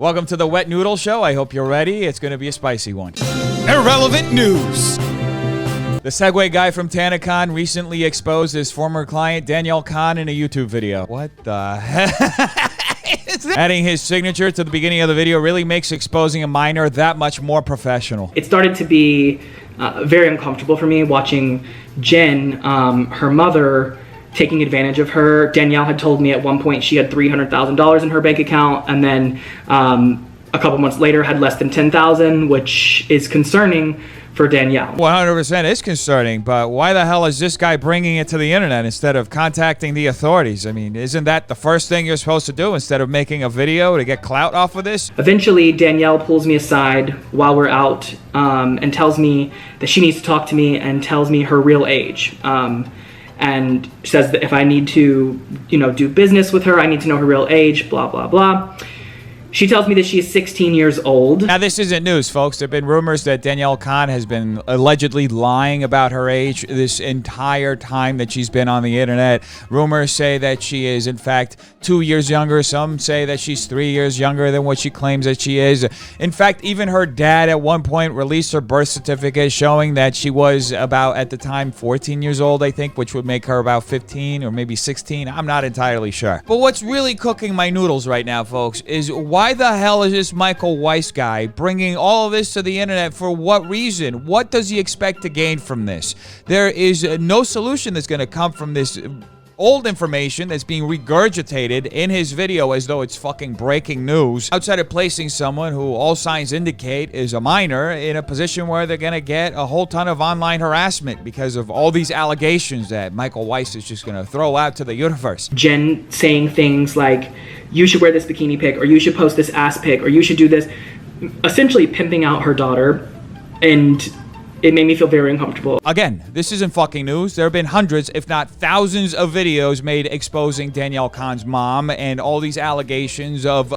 Welcome to the Wet Noodle Show. I hope you're ready. It's going to be a spicy one. Irrelevant news. The Segway guy from Tanacon recently exposed his former client Danielle Cohn in a YouTube video. What the heck? Adding his signature to the beginning of the video really makes exposing a minor that much more professional. It started to be very uncomfortable for me watching Jen, her mother, taking advantage of her. Danielle had told me at one point she had $300,000 in her bank account, and then a couple months later had less than $10,000, which is concerning for Danielle. 100% is concerning, but why the hell is this guy bringing it to the internet instead of contacting the authorities? I mean, isn't that the first thing you're supposed to do instead of making a video to get clout off of this? Eventually, Danielle pulls me aside while we're out and tells me that she needs to talk to me and tells me her real age. And says that if I need to, do business with her, I need to know her real age, blah, blah, blah. She tells me that she is 16 years old. Now, this isn't news, folks. There have been rumors that Danielle Cohn has been allegedly lying about her age this entire time that she's been on the internet. Rumors say that she is, in fact, 2 years younger. Some say that she's 3 years younger than what she claims that she is. In fact, even her dad at one point released her birth certificate showing that she was about, at the time, 14 years old, I think, which would make her about 15 or maybe 16. I'm not entirely sure. But what's really cooking my noodles right now, folks, is why the hell is this Michael Weiss guy bringing all of this to the internet? For what reason? What does he expect to gain from this? There is no solution that's going to come from this old information that's being regurgitated in his video as though it's fucking breaking news, outside of placing someone who all signs indicate is a minor in a position where they're going to get a whole ton of online harassment because of all these allegations that Michael Weiss is just going to throw out to the universe. Jen saying things like, you should wear this bikini pic, or you should post this ass pic, or you should do this, essentially pimping out her daughter, and it made me feel very uncomfortable. Again, this isn't fucking news. There have been hundreds, if not thousands, of videos made exposing Danielle Cohn's mom and all these allegations of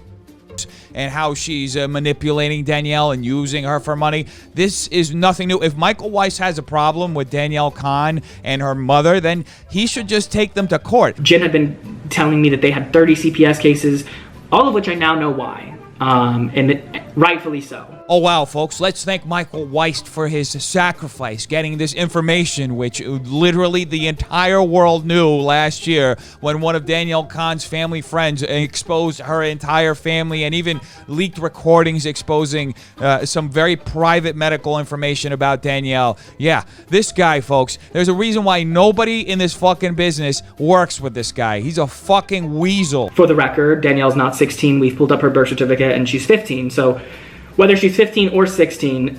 and how she's manipulating Danielle and using her for money. This is nothing new. If Michael Weiss has a problem with Danielle Cohn and her mother, then he should just take them to court. Jen had been telling me that they had 30 CPS cases, all of which I now know why, and rightfully so. Oh, wow, folks. Let's thank Michael Weiss for his sacrifice, getting this information, which literally the entire world knew last year when one of Danielle Cohn's family friends exposed her entire family and even leaked recordings exposing some very private medical information about Danielle. Yeah, this guy, folks, there's a reason why nobody in this fucking business works with this guy. He's a fucking weasel. For the record, Danielle's not 16. We've pulled up her birth certificate and she's 15, so whether she's 15 or 16,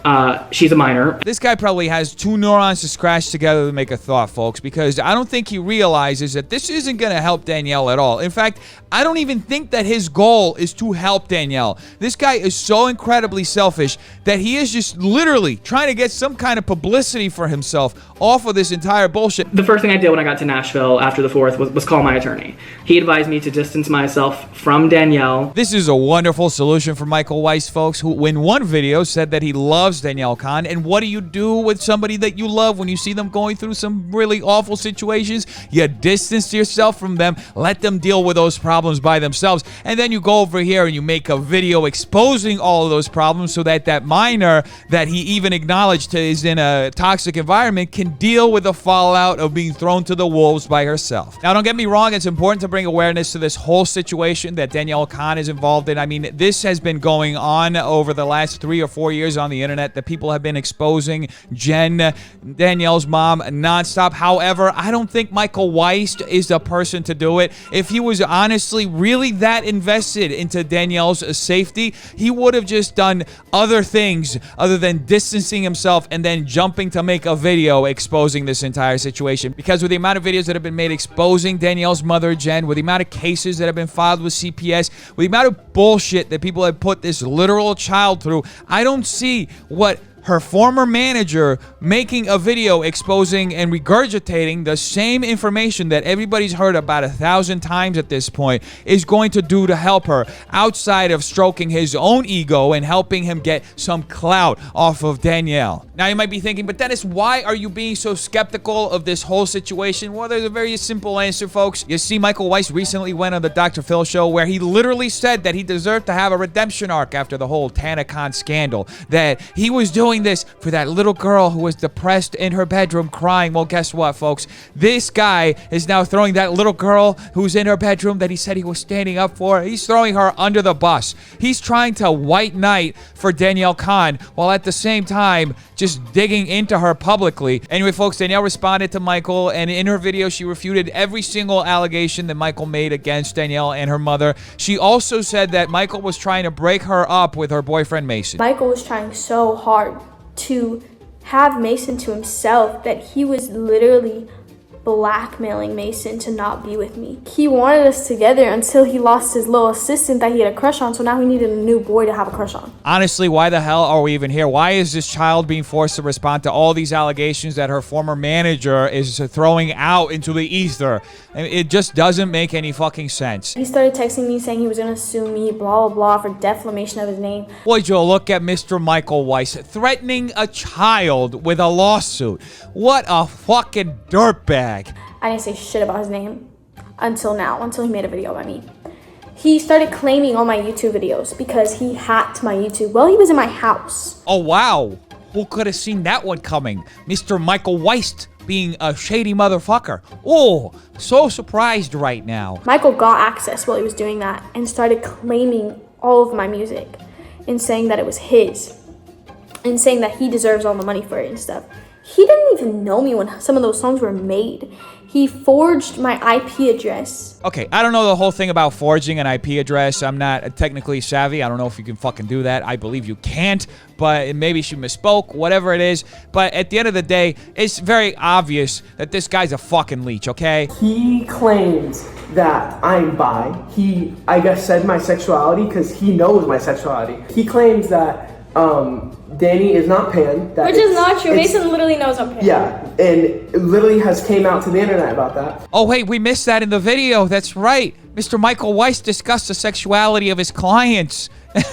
she's a minor. This guy probably has two neurons to scratch together to make a thought, folks, because I don't think he realizes that this isn't going to help Danielle at all. In fact, I don't even think that his goal is to help Danielle. This guy is so incredibly selfish that he is just literally trying to get some kind of publicity for himself off of this entire bullshit. The first thing I did when I got to Nashville after the 4th was call my attorney. He advised me to distance myself from Danielle. This is a wonderful solution for Michael Weiss, folks, who in one video said that he loves Danielle Cohn. And what do you do with somebody that you love when you see them going through some really awful situations? You distance yourself from them, let them deal with those problems by themselves, and then you go over here and you make a video exposing all of those problems so that that minor that he even acknowledged is in a toxic environment can deal with the fallout of being thrown to the wolves by herself. Now, don't get me wrong, it's important to bring awareness to this whole situation that Danielle Cohn is involved in. I mean, this has been going on over the last 3 or 4 years on the internet, that people have been exposing Jen, Danielle's mom, nonstop. However, I don't think Michael Weiss is the person to do it. If he was honestly really that invested into Danielle's safety, he would have just done other things other than distancing himself and then jumping to make a video exposing this entire situation. Because with the amount of videos that have been made exposing Danielle's mother, Jen, with the amount of cases that have been filed with CPS, with the amount of bullshit that people have put this literal child through, I don't see what her former manager making a video exposing and regurgitating the same information that everybody's heard about 1,000 times at this point is going to do to help her outside of stroking his own ego and helping him get some clout off of Danielle. Now you might be thinking, but Dennis, why are you being so skeptical of this whole situation? Well, there's a very simple answer, folks. You see, Michael Weiss recently went on the Dr. Phil show where he literally said that he deserved to have a redemption arc after the whole Tanacon scandal, that he was doing this for that little girl who was depressed in her bedroom crying. Well, guess what, folks? This guy is now throwing that little girl who's in her bedroom that he said he was standing up for, he's throwing her under the bus. He's trying to white knight for Danielle Cohn while at the same time just digging into her publicly. Anyway, folks, Danielle responded to Michael, and in her video, she refuted every single allegation that Michael made against Danielle and her mother. She also said that Michael was trying to break her up with her boyfriend, Mason. Michael was trying so hard to have Mason to himself that he was literally blackmailing Mason to not be with me. He wanted us together until he lost his little assistant that he had a crush on, so now he needed a new boy to have a crush on. Honestly, why the hell are we even here? Why is this child being forced to respond to all these allegations that her former manager is throwing out into the ether? I mean, it just doesn't make any fucking sense. He started texting me saying he was gonna sue me, blah, blah, blah, for defamation of his name. Would you look at Mr. Michael Weiss threatening a child with a lawsuit? What a fucking dirtbag. I didn't say shit about his name until now, until he made a video about me. He started claiming all my YouTube videos because he hacked my YouTube while he was in my house. Oh, wow. Who could have seen that one coming? Mr. Michael Weiss being a shady motherfucker. Oh, so surprised right now. Michael got access while he was doing that and started claiming all of my music and saying that it was his and saying that he deserves all the money for it and stuff. He didn't even know me when some of those songs were made. He forged my IP address. Okay, I don't know the whole thing about forging an IP address. I'm not technically savvy. I don't know if you can fucking do that. I believe you can't, but maybe she misspoke, whatever it is. But at the end of the day, it's very obvious that this guy's a fucking leech, okay? He claims that I'm bi. He, I guess, said my sexuality because he knows my sexuality. He claims that Danny is not pan. Which is not true. Mason literally knows I'm pan. Yeah, and it literally has came out to the internet about that. Oh, wait, we missed that in the video. That's right. Mr. Michael Weiss discussed the sexuality of his clients. What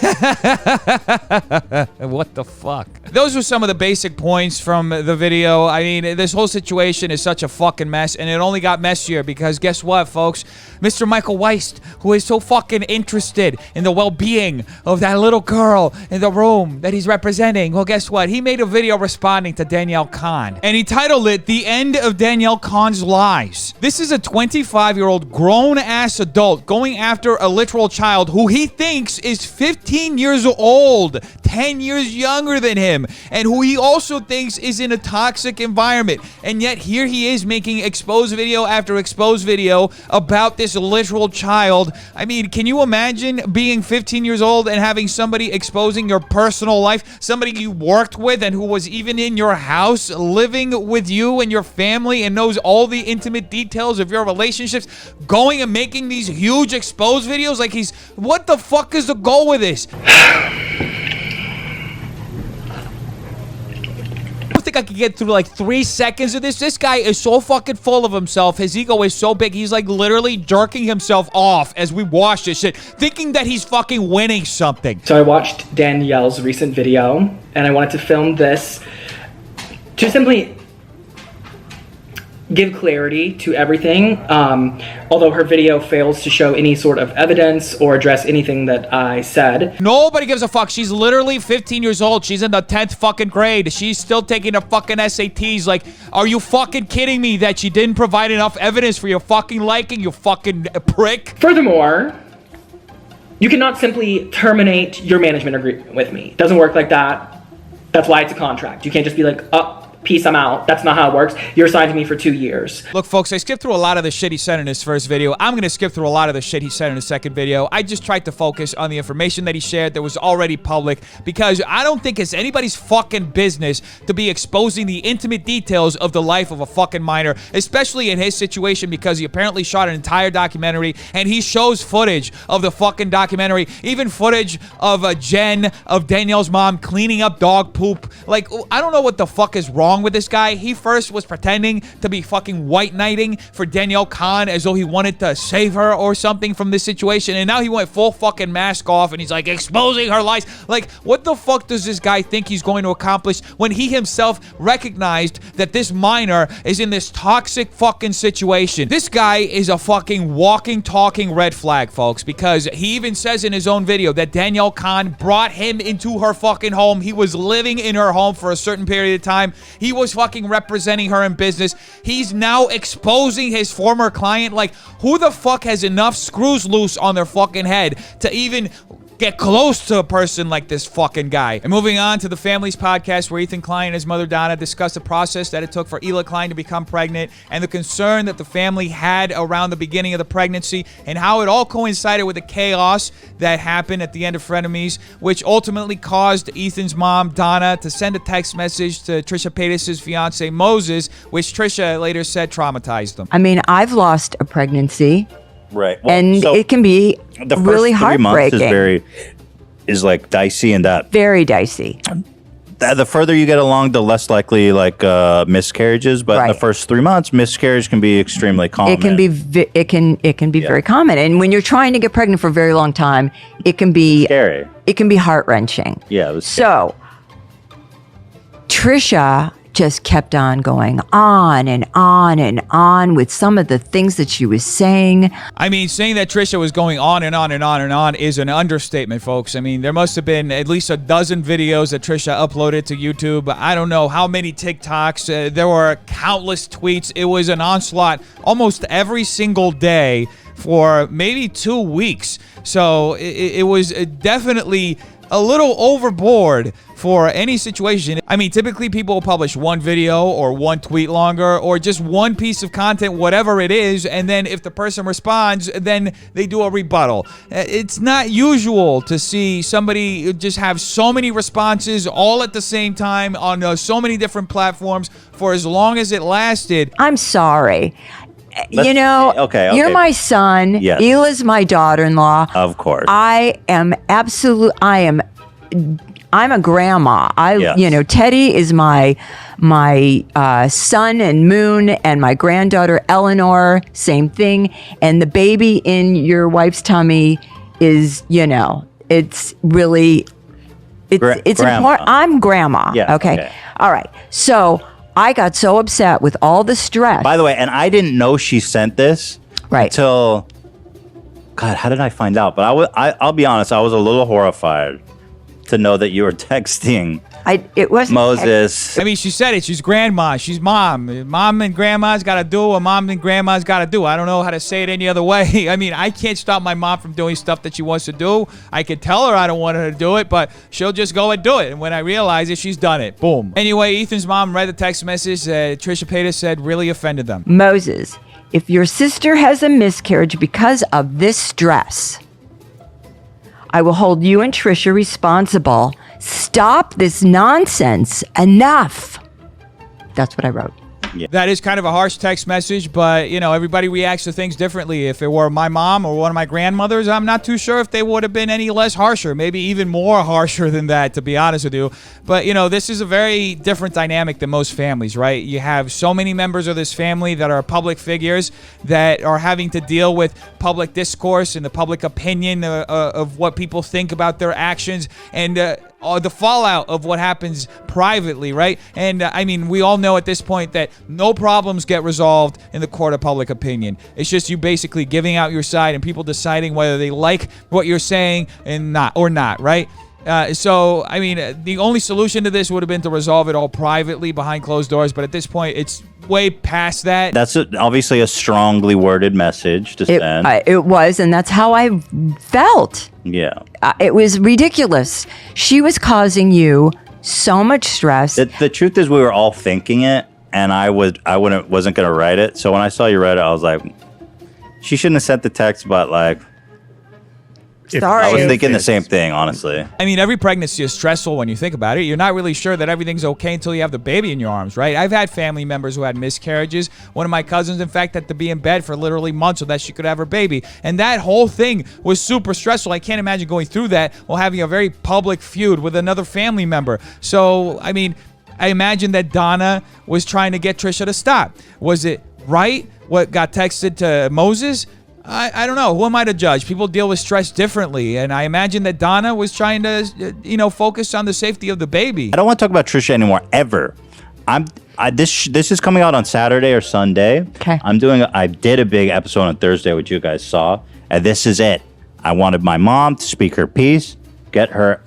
the fuck? Those were some of the basic points from the video. I mean, this whole situation is such a fucking mess, and it only got messier because guess what, folks? Mr. Michael Weiss, who is so fucking interested in the well-being of that little girl in the room that he's representing, well, guess what? He made a video responding to Danielle Cohn, and he titled it, "The End of Danielle Cohn's Lies." This is a 25-year-old grown-ass adult going after a literal child who he thinks is 15 years old, 10 years younger than him, and who he also thinks is in a toxic environment. And yet here he is making exposed video after exposed video about this literal child. I mean, can you imagine being 15 years old and having somebody exposing your personal life, somebody you worked with and who was even in your house living with you and your family and knows all the intimate details of your relationships, going and making these huge exposed videos? Like, he's, what the fuck is the goal with this? I think I could get through like 3 seconds of this. This guy is so fucking full of himself. His ego is so big. He's like literally jerking himself off as we watch this shit, thinking that he's fucking winning something. So I watched Danielle's recent video, and I wanted to film this to simply give clarity to everything, although her video fails to show any sort of evidence or address anything that I said. Nobody gives a fuck. She's literally 15 years old. She's in the 10th fucking grade. She's still taking the fucking SATs. Like, are you fucking kidding me that she didn't provide enough evidence for your fucking liking, you fucking prick? Furthermore, you cannot simply terminate your management agreement with me. It doesn't work like that. That's why it's a contract. You can't just be like, oh, peace, I'm out. That's not how it works. You're assigned to me for 2 years. Look, folks, I skipped through a lot of the shit he said in his first video. I'm going to skip through a lot of the shit he said in his second video. I just tried to focus on the information that he shared that was already public, because I don't think it's anybody's fucking business to be exposing the intimate details of the life of a fucking minor, especially in his situation, because he apparently shot an entire documentary and he shows footage of the fucking documentary, even footage of Jen, of Danielle's mom, cleaning up dog poop. Like, I don't know what the fuck is wrong with this guy. He first was pretending to be fucking white knighting for Danielle Cohn as though he wanted to save her or something from this situation, and now he went full fucking mask off and he's like exposing her lies. Like, what the fuck does this guy think he's going to accomplish when he himself recognized that this minor is in this toxic fucking situation? This guy is a fucking walking, talking red flag, folks, because he even says in his own video that Danielle Cohn brought him into her fucking home. He was living in her home for a certain period of time. He was fucking representing her in business. He's now exposing his former client. Like, who the fuck has enough screws loose on their fucking head to even get close to a person like this fucking guy? And moving on to the Family's podcast, where Ethan Klein and his mother Donna discussed the process that it took for Hila Klein to become pregnant and the concern that the family had around the beginning of the pregnancy, and how it all coincided with the chaos that happened at the end of Frenemies, which ultimately caused Ethan's mom Donna to send a text message to Trisha Paytas' fiance Moses, which Trisha later said traumatized them. I mean, I've lost a pregnancy. Right. Well, And so it can be the first really 3 months heartbreaking. is like dicey, and that Very dicey. the further you get along, the less likely like miscarriages. But in the Right. first 3 months, miscarriage can be extremely common. It can be very common, and when you're trying to get pregnant for a very long time, it can be scary. It can be heart-wrenching. Yeah. It was So Trisha just kept on going on and on and on with some of the things that she was saying. I mean, saying that Trisha was going on and on and on and on is an understatement, folks. I mean, there must have been at least a dozen videos that Trisha uploaded to YouTube. I don't know how many TikToks. There were countless tweets. It was an onslaught almost every single day for maybe 2 weeks. So it was definitely a little overboard for any situation. I mean, typically people will publish one video or one tweet longer or just one piece of content, whatever it is, and then if the person responds, then they do a rebuttal. It's not usual to see somebody just have so many responses all at the same time on so many different platforms for as long as it lasted. I'm sorry. Let's- You know, okay. you're my son. Yes. Hila's my daughter-in-law. Of course. I'm a grandma. Yes. You know, Teddy is my son and Moon, and my granddaughter Eleanor, same thing. And the baby in your wife's tummy is, you know, it's really, it's grandma. important. I'm grandma. Yeah, Okay. okay. All right. So I got so upset with all the stress. By the way, and I didn't know she sent this until, God, how did I find out? But I'll be honest, I was a little horrified to know that you were texting It wasn't Moses. I mean, she said it. She's grandma. She's mom. Mom and grandma's got to do what mom and grandma's got to do. I don't know how to say it any other way. I mean, I can't stop my mom from doing stuff that she wants to do. I could tell her I don't want her to do it, but she'll just go and do it. And when I realize it, she's done it. Boom. Anyway, Ethan's mom read the text message that Trisha Paytas said really offended them. Moses, if your sister has a miscarriage because of this stress, I will hold you and Trisha responsible. Stop this nonsense. Enough. That's what I wrote. That is kind of a harsh text message, but, you know, everybody reacts to things differently. If it were my mom or one of my grandmothers, I'm not too sure if they would have been any less harsher, maybe even more harsher than that, to be honest with you. But, you know, this is a very different dynamic than most families, right? You have so many members of this family that are public figures that are having to deal with public discourse and the public opinion of what people think about their actions and the fallout of what happens privately, right? And I mean, we all know at this point that no problems get resolved in the court of public opinion. It's just you basically giving out your side and people deciding whether they like what you're saying and not, right? So, I mean, the only solution to this would have been to resolve it all privately behind closed doors. But at this point, it's way past that. That's obviously a strongly worded message to send. It was, and that's how I felt. Yeah. It was ridiculous. She was causing you so much stress. The truth is, we were all thinking it, and I wasn't gonna write it. So when I saw you write it, I was like, she shouldn't have sent the text, but like, Sorry. I was thinking the same thing, honestly. I mean, every pregnancy is stressful when you think about it. You're not really sure that everything's okay until you have the baby in your arms, right? I've had family members who had miscarriages. One of my cousins, in fact, had to be in bed for literally months so that she could have her baby. And that whole thing was super stressful. I can't imagine going through that while having a very public feud with another family member. So, I mean, I imagine that Donna was trying to get Trisha to stop. Was it right what got texted to Moses? I don't know. Who am I to judge? People deal with stress differently, and I imagine that Donna was trying to, focus on the safety of the baby. I don't want to talk about Trisha anymore, ever. This is coming out on Saturday or Sunday. Okay. I did a big episode on Thursday, which you guys saw, and this is it. I wanted my mom to speak her piece, clear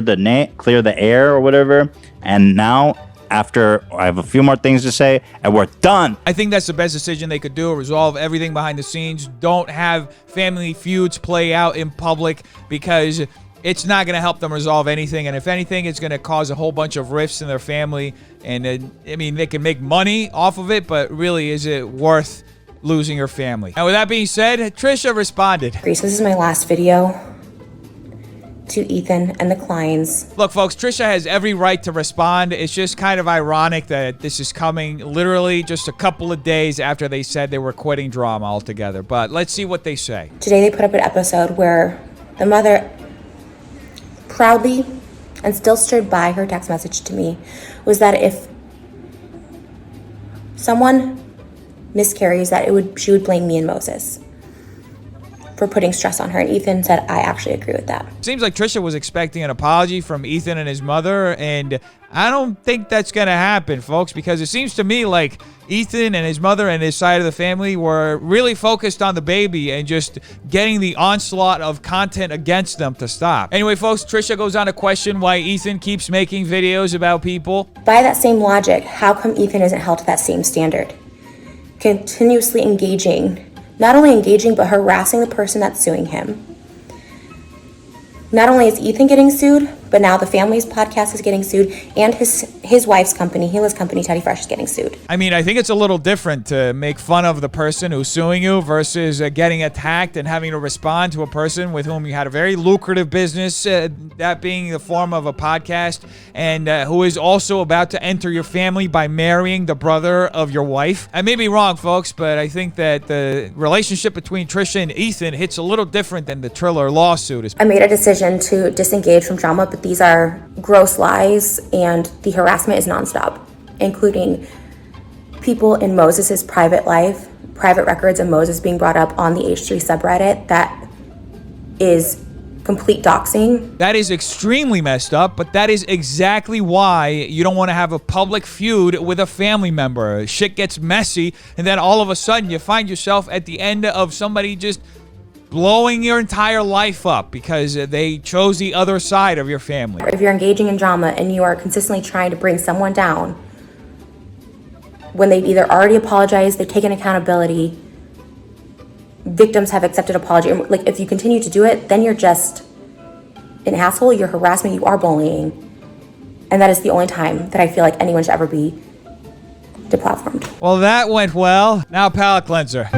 the air or whatever, and now, after I have a few more things to say, and we're done. I think that's the best decision they could do. Resolve everything behind the scenes. Don't have family feuds play out in public, because it's not going to help them resolve anything. And if anything, it's going to cause a whole bunch of rifts in their family. And they can make money off of it, but really, is it worth losing your family? And with that being said, Trisha responded. This is my last video to Ethan and the Kleins. Look, folks, Trisha has every right to respond. It's just kind of ironic that this is coming literally just a couple of days after they said they were quitting drama altogether. But let's see what they say. Today they put up an episode where the mother proudly and still stood by her text message to me was that if someone miscarries, that she would blame me and Moses for putting stress on her. And Ethan said, I actually agree with that. Seems like Trisha was expecting an apology from Ethan and his mother, and I don't think that's going to happen, folks, because it seems to me like Ethan and his mother and his side of the family were really focused on the baby and just getting the onslaught of content against them to stop. Anyway, folks, Trisha goes on to question why Ethan keeps making videos about people. By that same logic, how come Ethan isn't held to that same standard? Continuously engaging, not only engaging, but harassing the person that's suing him. Not only is Ethan getting sued, but now the family's podcast is getting sued, and his wife's company, Hila's company, Teddy Fresh, is getting sued. I mean, I think it's a little different to make fun of the person who's suing you versus getting attacked and having to respond to a person with whom you had a very lucrative business, that being the form of a podcast, and who is also about to enter your family by marrying the brother of your wife. I may be wrong, folks, but I think that the relationship between Trisha and Ethan hits a little different than the Triller lawsuit. I made a decision to disengage from drama, but these are gross lies, and the harassment is nonstop, including people in Moses's private life, private records of Moses being brought up on the H3 subreddit. That is complete doxing. That is extremely messed up, but that is exactly why you don't want to have a public feud with a family member. Shit gets messy, and then all of a sudden you find yourself at the end of somebody just blowing your entire life up because they chose the other side of your family. If you're engaging in drama and you are consistently trying to bring someone down when they've either already apologized, they've taken accountability, victims have accepted apology, like if you continue to do it, then you're just an asshole, you're harassment, you are bullying. And that is the only time that I feel like anyone should ever be deplatformed. Well, that went well. Now palate cleanser.